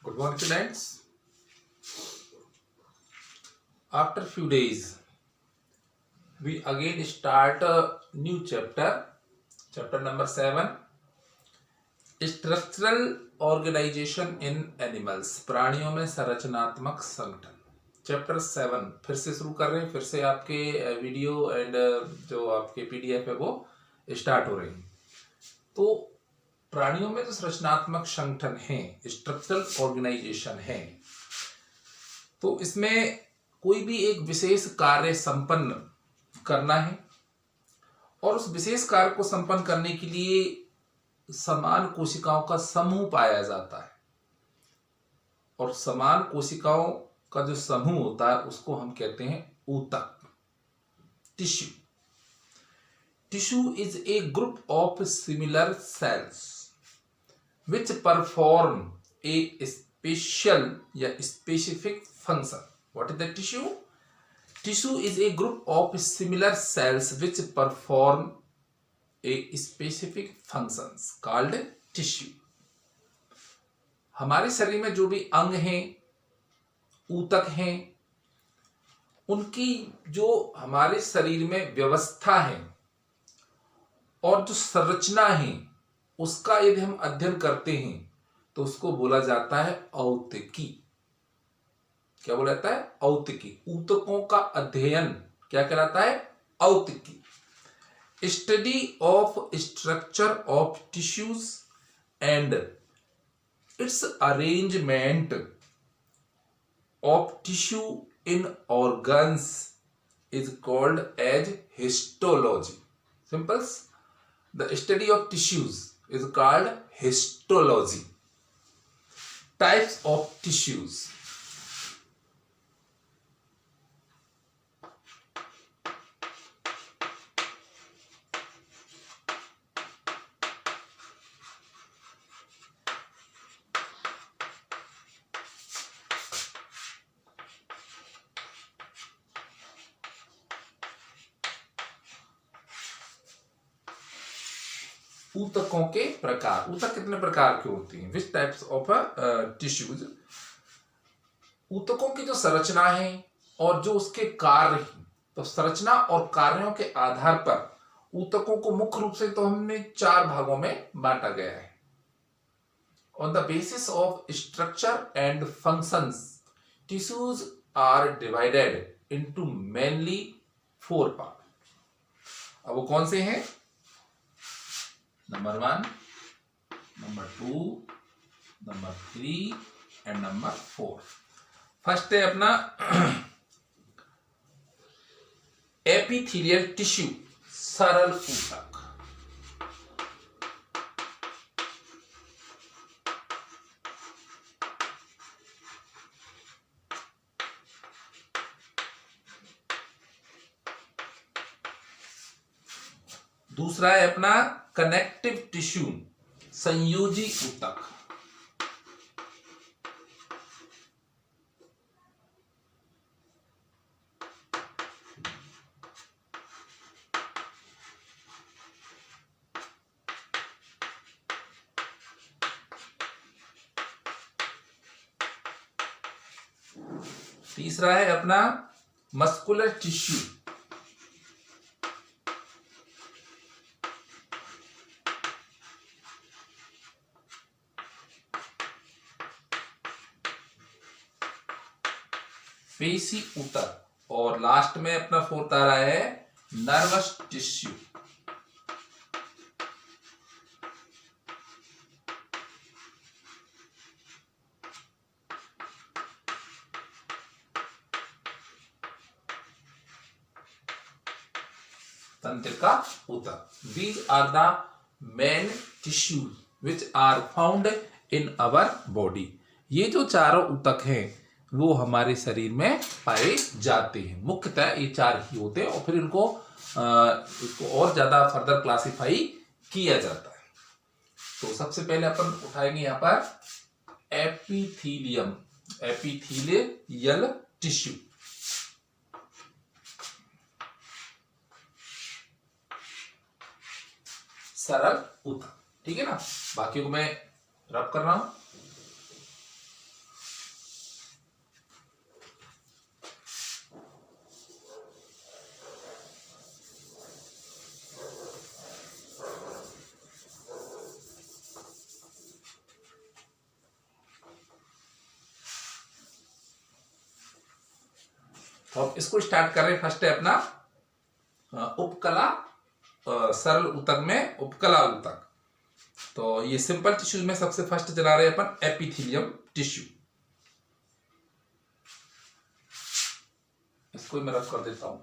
Good morning, students. After few days, we again start a new chapter number 7, Structural Organization in Animals, प्राणियों में संरचनात्मक संगठन। Chapter 7 फिर से शुरू कर रहे हैं, फिर से आपके वीडियो एंड जो आपके पीडीएफ है वो स्टार्ट हो रही हैं। तो प्राणियों में जो संरचनात्मक संगठन है, स्ट्रक्चरल ऑर्गेनाइजेशन है, तो इसमें कोई भी एक विशेष कार्य संपन्न करना है और उस विशेष कार्य को संपन्न करने के लिए समान कोशिकाओं का समूह पाया जाता है। और समान कोशिकाओं का जो समूह होता है उसको हम कहते हैं ऊतक, tissue. Tissue is a group of similar sales which perform a special या specific function. What is the tissue? Tissue is a group of similar cells which perform a specific functions called tissue. हमारे शरीर में जो भी अंग हैं, ऊतक हैं, उनकी जो हमारे शरीर में व्यवस्था है और जो संरचना है उसका यदि हम अध्ययन करते हैं तो उसको बोला जाता है औतिकी। क्या बोला जाता है? औतिकी। ऊतकों का अध्ययन क्या कहलाता है? औतिकी। Study of structure of tissues and its arrangement of tissue in organs is called as histology. Simples, the study of tissues is called histology. Types of tissues. ऊतकों के प्रकार। ऊतक कितने प्रकार के होते हैं? Which types of tissues. ऊतकों की जो संरचना है और जो उसके कार्य हैं, तो संरचना और कार्यों के आधार पर ऊतकों को मुख्य रूप से तो हमने 4 भागों में बांटा गया है। On the basis of structure and functions tissues are divided into mainly 4 part. अब वो कौन से हैं? Number 1, number 2, number 3 and number 4। First है अपना एपिथेलियल टिश्यू, सरल ऊतक। दूसरा है अपना कनेक्टिव टिश्यू, संयोजी ऊतक। तीसरा है अपना मस्कुलर टिश्यू, पेशी ऊतक। और लास्ट में अपना 4th आ रहा है नर्वस टिश्यू। तंत्रिका ऊतक। These are the main tissues which are found in our body. ये जो चारों ऊतक हैं वो हमारे शरीर में पाए जाते हैं। मुख्यतः ये 4 ही होते हैं और फिर इनको और ज्यादा फर्दर क्लासिफाई किया जाता है। तो सबसे पहले अपन उठाएंगे यहाँ पर एपिथीलियम, एपिथेलियल टिश्यू। सरल ऊतक, ठीक है ना। बाकी को मैं रब कर रहा हूं। तो अब इसको स्टार्ट कर रहे हैं। फर्स्ट है अपना उपकला सरल ऊतक में उपकला ऊतक। तो ये सिंपल टिश्यू में सबसे फर्स्ट चला रहे हैं अपन एपिथेलियम टिश्यू। इसको मैं रख कर देता हूं।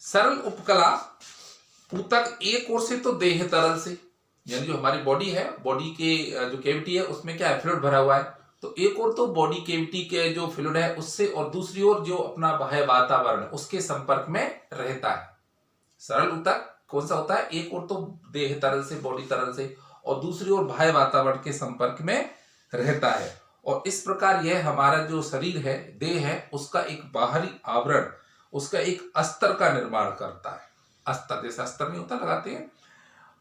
सरल उपकला ऊतक एक ओर से तो देह तरल से, यानी जो हमारी बॉडी है, बॉडी के जो कैविटी है उसमें क्या है, फ्लूइड भरा हुआ है। तो एक ओर तो बॉडी कैविटी के जो फ्लूइड है उससे, और दूसरी ओर जो अपना बाह्य वातावरण उसके संपर्क में रहता है। सरल ऊतक कौन सा होता है, एक ओर तो देह तरल से, बॉडी तरल से, और दूसरी ओर बाह्य वातावरण के संपर्क में रहता है। और इस प्रकार यह हमारा जो शरीर है, देह है, उसका एक बाहरी आवरण, उसका एक अस्तर का निर्माण करता है। अस्तर, जैसे अस्तर नहीं होता लगाते हैं।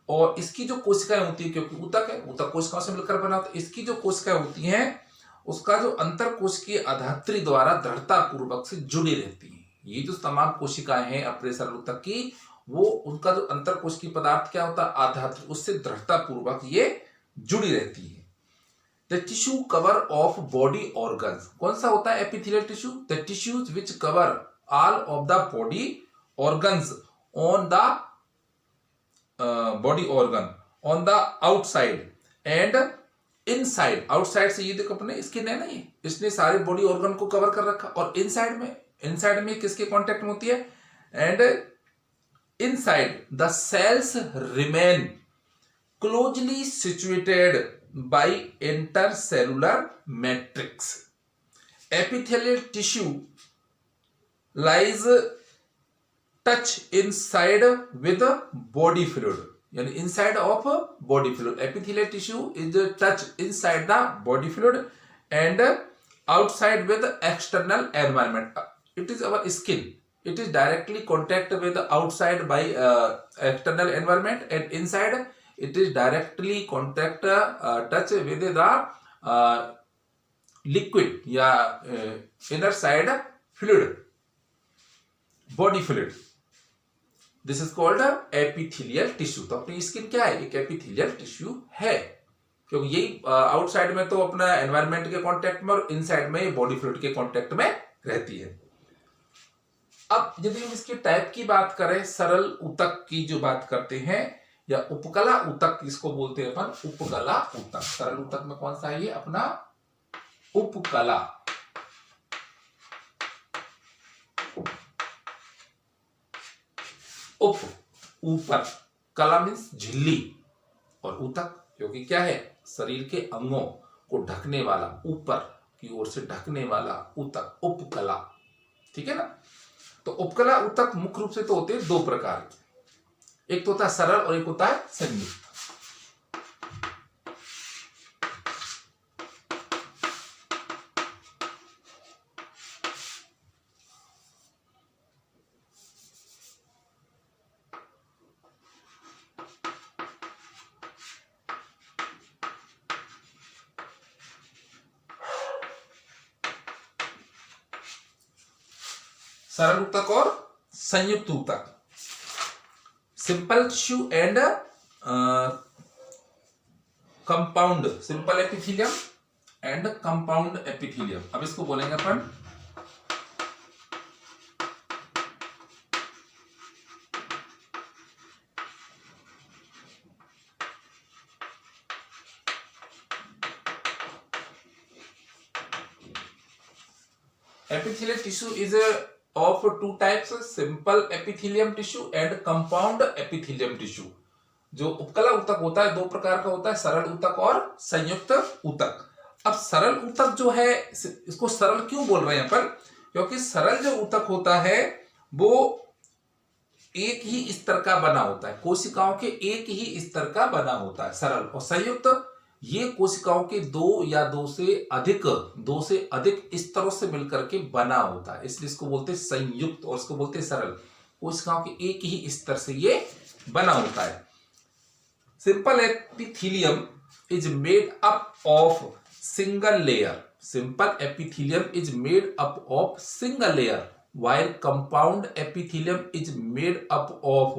और इसकी जो कोशिकाएं होती है, क्योंकि ऊतक है, ऊतक कोशिकाओं से मिलकर बना होता है, इसकी जो कोशिकाएं होती हैं उसका जो अंतर कोशिकीय आधात्री द्वारा दृढ़ता पूर्वक से जुड़ी रहती है। ये जो तमाम कोशिकाएं हैं अपने सरल ऊतक की, वो उनका जो अंतर कोशिकीय पदार्थ क्या होता है, आधात्री, उससे दृढ़ता पूर्वक ये जुड़ी रहती है। The tissue cover of body organs, कौन सा होता है epithelial tissue, the tissues which cover all of the body organs on the body organ on the outside and inside। outside से ये देखो अपने स्किन है ना, ये इसने सारे बॉडी ऑर्गन को कवर कर रखा। और इनसाइड में किसके कांटेक्ट में होती है, and inside the cells remain closely situated by intercellular matrix. Epithelial tissue lies touch inside with body fluid, यानी inside of body fluid। epithelial tissue is touch inside the body fluid and outside with external environment। it is our skin, it is directly contact with outside by external environment, and inside it is directly contact touch with the liquid या inner side fluid, body fluid. This is called epithelial tissue. तो अपनी skin क्या है, एक epithelial tissue है, क्योंकि यही outside में तो अपना एनवायरनमेंट के कांटेक्ट में और इनसाइड में बॉडी फ्लूइड के कांटेक्ट में रहती है। अब यदि हम इसके टाइप की बात करें, सरल ऊतक की जो बात करते हैं, या उपकला ऊतक इसको बोलते हैं अपन, उपकला ऊतक। सरल ऊतक में कौन सा है ये अपना उपकला। उप, ऊपर, कला मीन्स झिल्ली, और ऊतक क्योंकि क्या है, शरीर के अंगों को ढकने वाला, ऊपर की ओर से ढकने वाला ऊतक, उपकला। ठीक है ना। तो उपकला ऊतक मुख्य रूप से तो होते हैं दो प्रकार के, एक तो होता है सरल और एक होता है संयुक्त। सरल ऊतक और संयुक्त ऊतक, simple tissue and compound, simple epithelium and compound epithelium. अब इसको बोलेंगे अपन epithelial tissue is of two types, simple epithelium tissue and compound epithelium tissue। जो उपकला ऊतक होता है दो प्रकार का होता है, सरल ऊतक और संयुक्त ऊतक। अब सरल ऊतक जो है, इसको सरल क्यों बोल रहे हैं अपन, क्योंकि सरल जो ऊतक होता है वो एक ही स्तर का बना होता है, कोशिकाओं के एक ही स्तर का बना होता है सरल। और संयुक्त ये कोशिकाओं के दो से अधिक स्तरों से मिलकर के बना होता है, इसलिए इसको बोलते हैं संयुक्त और इसको बोलते हैं सरल। कोशिकाओं के एक ही स्तर से ये बना होता है। Simple epithelium is made up of single layer. Simple epithelium is made up of single layer while compound epithelium is made up of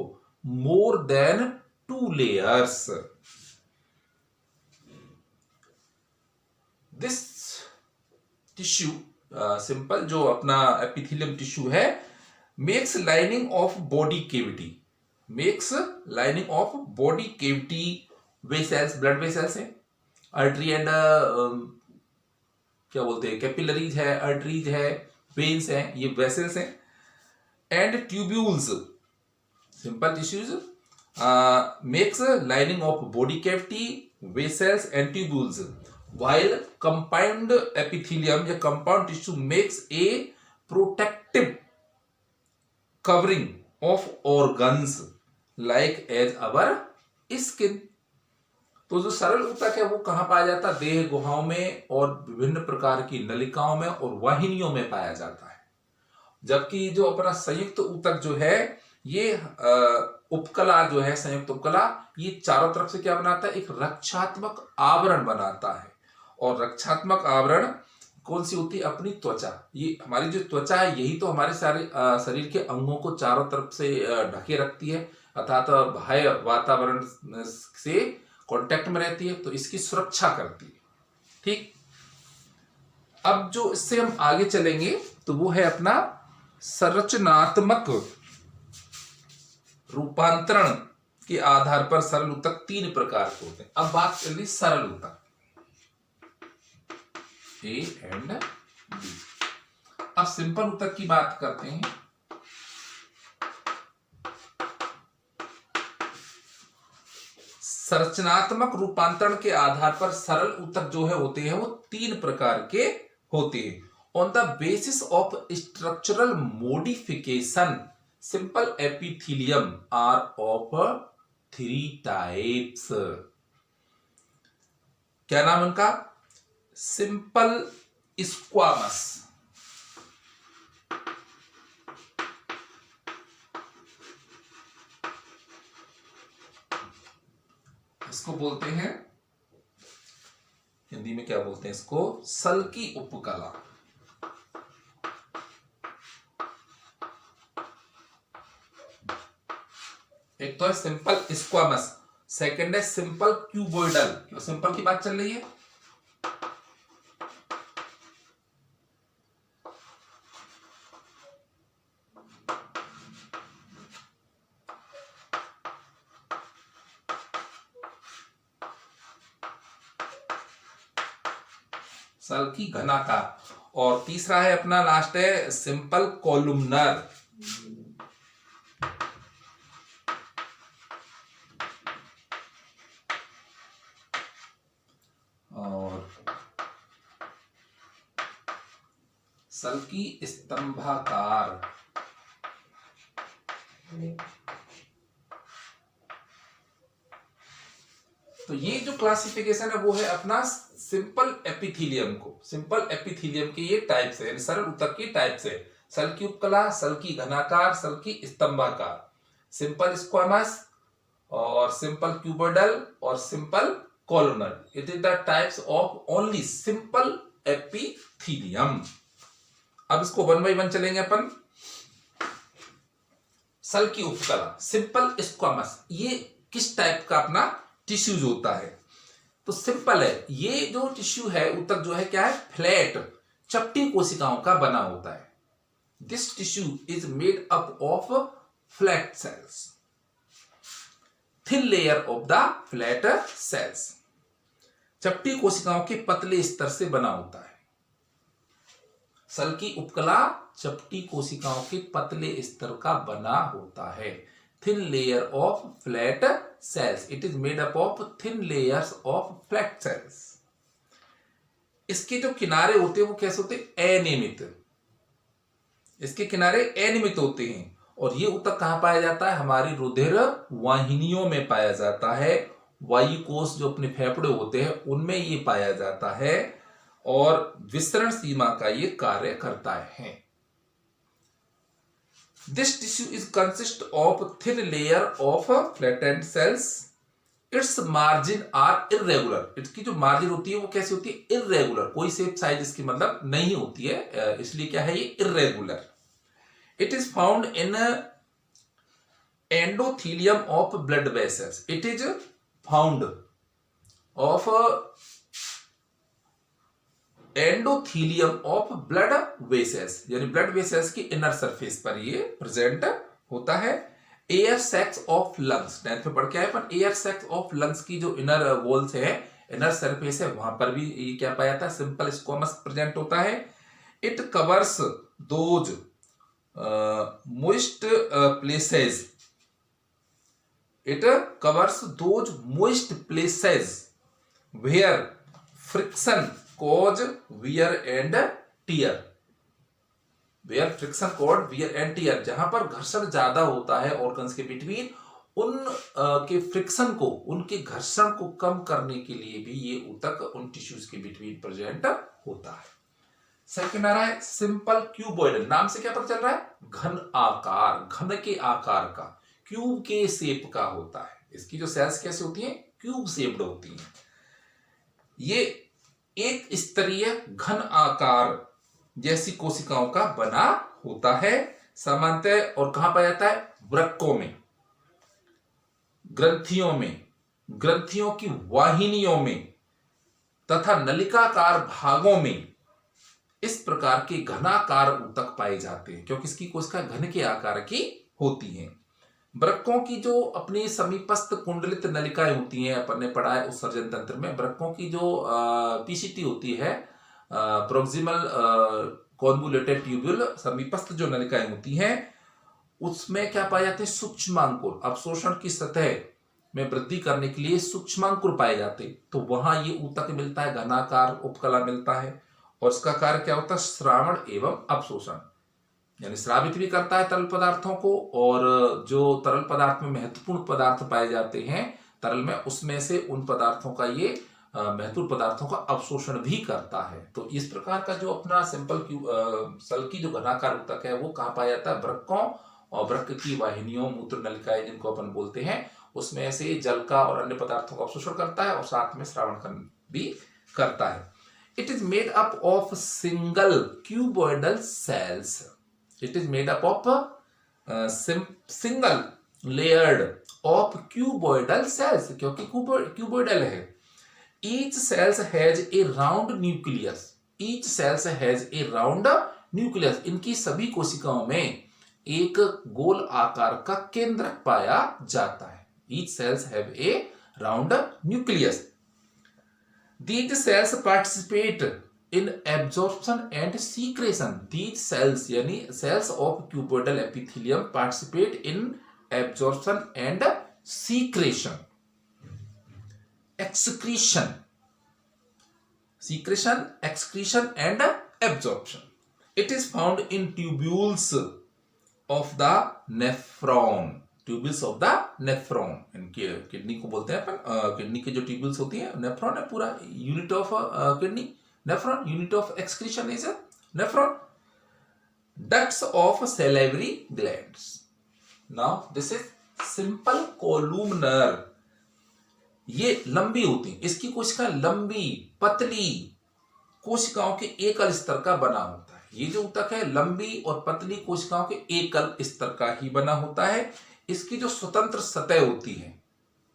more than 2 layers. This tissue, simple जो अपना epithelium tissue है, makes lining of body cavity, vessels, blood vessels है, artery and क्या बोलते हैं, capillaries है, arteries है, veins हैं, ये वेसल्स हैं, and tubules. Simple tissues makes lining of body cavity, vessels and tubules, while compound epithelium या compound tissue makes a protective covering of organs like as our skin. तो जो सरल ऊतक है वो कहां पाया जाता है? देह गुहाओं में और विभिन्न प्रकार की नलिकाओं में और वाहिनियों में पाया जाता है। जबकि जो अपना संयुक्त ऊतक जो है ये उपकला जो है, संयुक्त उपकला, ये चारों तरफ से क्या बनाता है? एक रक्षात्मक आवरण बनाता है। और रक्षात्मक आवरण कौन सी होती है? अपनी त्वचा। ये हमारी जो त्वचा है यही तो हमारे सारे शरीर के अंगों को चारों तरफ से ढके रखती है, अर्थात बाह्य वातावरण से कांटेक्ट में रहती है, तो इसकी सुरक्षा करती है। ठीक, अब जो इससे हम आगे चलेंगे तो वो है अपना संरचनात्मक रूपांतरण के आधार पर सरल ऊतक 3 प्रकार के होते हैं। अब बात कर ली सरल ऊतक ए एंड बी। अब सिंपल ऊतक की बात करते हैं। संरचनात्मक रूपांतरण के आधार पर सरल ऊतक जो है होते हैं वो 3 प्रकार के होते हैं। On the basis of structural modification simple epithelium are of 3 types. क्या नाम उनका? सिंपल स्क्वामस, इसको बोलते हैं, हिंदी में क्या बोलते हैं इसको? सल्की उपकला। एक तो है सिंपल स्क्वामस, सेकंड है सिंपल क्यूबोइडल। क्यों सिंपल की बात चल रही है? सल्की घनाकार। और तीसरा है अपना लास्ट है सिंपल कॉलुमनर। और सल्की स्तंभाकार। तो ये जो क्लासिफिकेशन है वो है अपना सिंपल एपिथेलियम को। सिंपल एपिथेलियम के ये टाइप्स है, सरल ऊतक की टाइप्स है। सल्की उपकला, सल्की घनाकार, सल्की स्तंभाकार, सिंपल स्क्वामस और सिंपल क्यूबोइडल और simple columnar. It is the types of only simple epithelium. अब इसको 1 बाय 1 चलेंगे अपन। सल्की उपकला, सिंपल स्क्वामस, ये किस टाइप का अपना टिश्यूज होता है? तो सिंपल है, ये जो टिश्यू है ऊतक जो है क्या है? फ्लैट चपटी कोशिकाओं का बना होता है। This tissue is made up of flat sales, thin layer of the flat sales. चपटी कोशिकाओं के पतले स्तर से बना होता है। सल्की उपकला चपटी कोशिकाओं के पतले स्तर का बना होता है। thin layer of flat cells. It is made up of thin layers of flat cells. इसके जो किनारे होते हैं वो कैसे होते हैं? अनियमित। इसके किनारे अनियमित होते हैं और ये ऊतक कहाँ पाया जाता है? हमारी रुधिर वाहिनियों में पाया जाता है। वायु कोष जो अपने फेफड़े होते हैं उनमें ये पाया जाता है और विसरण सीमा का ये कार्य करता है। This tissue is consist of thin layer of flattened cells. Its margin are irregular. इसकी जो मार्जिन होती है वो कैसी होती है? इरेगुलर। कोई शेप साइज इसकी मतलब नहीं होती है, इसलिए क्या है ये? Irregular. It is found in endothelium of blood vessels. It is found of endothelium of blood vessels, यानी ब्लड वेसल्स की इनर सरफेस पर ये प्रेजेंट होता है। Air sacs of lungs, 10th में पढ़ के आए अपन। एयर सैक्स ऑफ लंग्स की जो इनर वॉल्स है, इनर सरफेस है, वहां पर भी ये क्या पाया जाता है? सिंपल स्क्वामस प्रेजेंट होता है। It covers those moist places. It covers those moist places where friction cause wear and tear। Where friction cause wear and tear, जहां पर घर्षण ज्यादा होता है ऑर्गन्स के बिटवीन, उन के फ्रिक्शन को, उनके घर्षण को कम करने के लिए भी ये ऊतक उन टिश्यूज के बिटवीन प्रेजेंट होता है। सेकंड आ रहा है सिंपल क्यूबॉइडल। नाम से क्या पता चल रहा है? घन आकार, घन के आकार का, क्यूब के शेप का होता है। इसकी जो सेल्स कैसे होती हैं? क्यूब शेप्ड होती हैं। ये एक स्तरीय घन आकार जैसी कोशिकाओं का बना होता है सामान्यतः। और कहां पाया जाता है? वृक्कों में, ग्रंथियों में, ग्रंथियों की वाहिनियों में तथा नलिकाकार भागों में इस प्रकार के घनाकार ऊतक पाए जाते हैं, क्योंकि इसकी कोशिका घन के आकार की होती हैं। वृक्कों की जो अपनी समीपस्थ कुंडलित नलिकाएं होती हैं, अपन ने पढ़ा है उत्सर्जन तंत्र में, वृक्कों की जो पीसीटी होती है, प्रोक्सिमल कॉन्वोल्यूटेड ट्यूब्यूल, समीपस्थ जो नलिकाएं होती हैं, उसमें क्या पाए जाते हैं? सूक्ष्मांकुर। अवशोषण की सतह में वृद्धि करने के लिए सूक्ष्मांकुर पाए जाते हैं, तो वहां ये ऊतक मिलता है, घनाकार उपकला मिलता है। और इसका कार्य क्या होता है? श्रावण एवं अवशोषण, यानी श्रावित भी करता है तरल पदार्थों को, और जो तरल पदार्थ में महत्वपूर्ण पदार्थ पाए जाते हैं तरल में, उसमें से उन पदार्थों का ये महत्वपूर्ण पदार्थों का अवशोषण भी करता है। तो इस प्रकार का जो अपना सिंपल सेल की जो घनाकार ऊतक है वो कहाँ पाया जाता है? वृक्कों और वृक्क की वाहिनियों, मूत्र नलिकाएं जिनको अपन बोलते हैं, उसमें से जल का और अन्य पदार्थों का अवशोषण करता है और साथ में श्रावण भी करता है। It is made up of single cuboidal cells. It is made up of single layered of cuboidal cells, क्योंकि cuboidal है। Each cells has a round nucleus। Each cells has a round nucleus। इनकी सभी कोशिकाओं में एक गोल आकार का केंद्रक पाया जाता है। Each cells have a round nucleus। These cells participate in absorption and secretion। These cells यानी cells of cuboidal epithelium participate in absorption and secretion। excretion, excretion and absorption। It is found in tubules of the nephron। Tubules of the nephron, इनके kidney को बोलते हैं अपन। Kidney के जो tubules होती है, nephron है पूरा unit of kidney. Nephron, unit of excretion is a nephron। Ducts of salivary glands। Now this is simple columnar। ये लंबी होती है, इसकी कोशिका लंबी पतली कोशिकाओं के एकल स्तर का बना होता है। ये जो ऊतक है लंबी और पतली कोशिकाओं के एकल स्तर का ही बना होता है। इसकी जो स्वतंत्र सतह होती है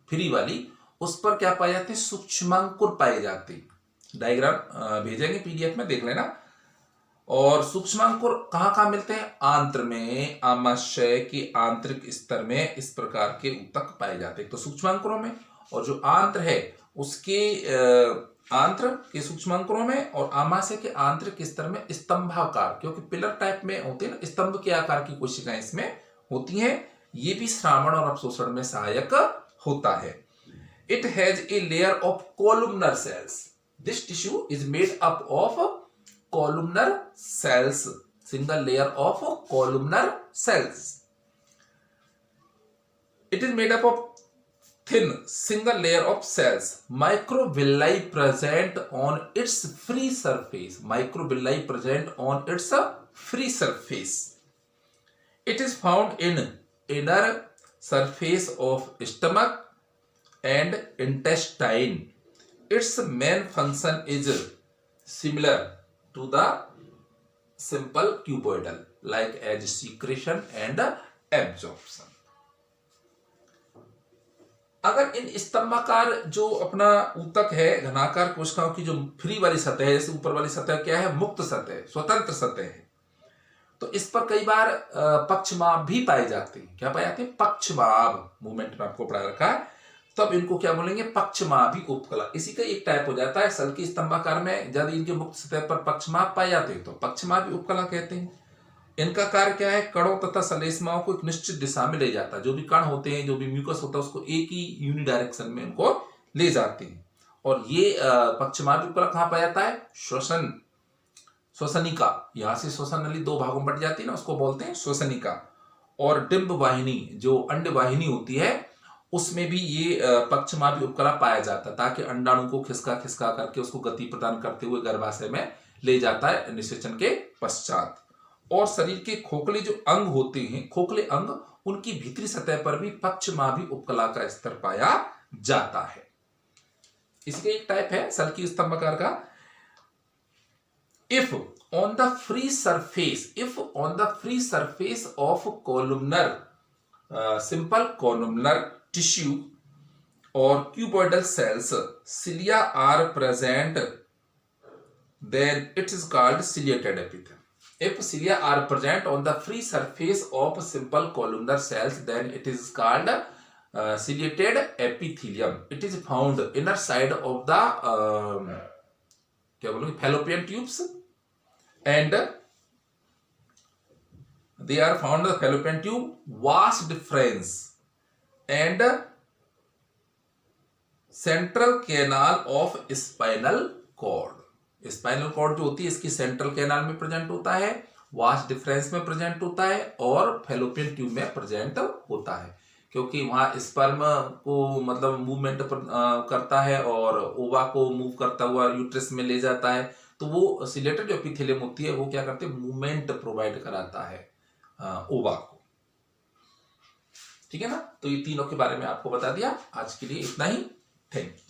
फ्री वाली, उस पर क्या पाए जाते हैं? सूक्ष्मांकुर पाए जाते हैं। डायग्राम भेजेंगे पीडीएफ में, देख लेना। और सूक्ष्मांकुर कहां कहां मिलते हैं? आंत्र में, आमाशय के आंतरिक स्तर में इस प्रकार के ऊतक पाए जाते हैं। तो सूक्ष्मांकुरों में, और जो आंत्र है उसके आंत्र के सूक्ष्मांकुरों में, और आमाशय के आंतरिक स्तर में स्तंभाकार, क्योंकि पिलर टाइप में होते हैं ना, स्तंभ के आकार की कोशिकाएं इसमें होती हैं। ये भी श्रावण और अवशोषण में सहायक होता है। It has a layer of columnar cells. This tissue is made up of columnar cells। Single layer of columnar cells। It is made up of thin single layer of cells. Microvilli present on its free surface. Microvilli present on its free surface. It is found in inner surface of stomach and intestine. Its main function is similar to the simple cuboidal, like as secretion and absorption. अगर इन स्तंभाकार जो अपना ऊतक है घनाकार कोशिकाओं की जो free वाली सतह है, जैसे ऊपर वाली सतह क्या है, मुक्त सतह, स्वतंत्र सतह है, तो इस पर कई बार पक्षमाभ भी पाए जाते हैं। क्या पाए जाते हैं? पक्षमाभ। मूवमेंट में आपको पढ़ा रखा है, तब इनको क्या बोलेंगे? पक्षमाभी उपकला। इसी का एक टाइप हो जाता है सल्की स्तंभाकार में, यदि इनके मुक्त सतह पर पक्षमाभ पाए जाते हैं तो पक्षमाभी उपकला कहते हैं। इनका कार्य क्या है? कणों तथा सलेस्माओं को एक निश्चित दिशा में ले जाता है। जो भी कण होते हैं, जो भी म्यूकस होता है, उसको एक ही यूनिडायरेक्शन में उनको ले जाते हैं। और ये पक्षमाभी उपकला कहां पाया जाता है? श्वसनिका। यहां से श्वसन नली दो भागों में बट जाती है ना, उसको बोलते हैं श्वसनिका। और डिंब वाहिनी, जो अंड वाहिनी होती है, उसमें भी ये पक्षमाभी उपकला पाया जाता है, ताकि अंडाणु को खिसका खिसका करके उसको गति प्रदान करते हुए गर्भाशय में ले जाता है निषेचन के पश्चात। और शरीर के खोखले जो अंग होते हैं, खोखले अंग, उनकी भीतरी सतह पर भी पक्षमाभी उपकला का स्तर पाया जाता है। इसके एक टाइप है सल्की स्तंभाकार का। If on the free surface of columnar, simple columnar tissue or cuboidal cells, cilia are present, then it is called ciliated epithelium. If cilia are present on the free surface of simple columnar cells, then it is called ciliated epithelium. It is found inner side of the क्या बोलोगे, fallopian tubes, and they are found in the fallopian tube, vas deferens and central canal of spinal cord. Spinal cord जो होती है इसकी central canal में present होता है, vas deferens में प्रेजेंट होता है, और फेलोपियन ट्यूब में प्रेजेंट होता है, क्योंकि वहां स्पर्म को मतलब मूवमेंट करता है और ओवा को मूव करता हुआ यूट्रस में ले जाता है। तो वो सिलेटेड जो एपिथेलियम होती है वो क्या करते हैं? मूवमेंट प्रोवाइड कराता है ओवा को। ठीक है ना? तो ये तीनों के बारे में आपको बता दिया। आज के लिए इतना ही। Thank you.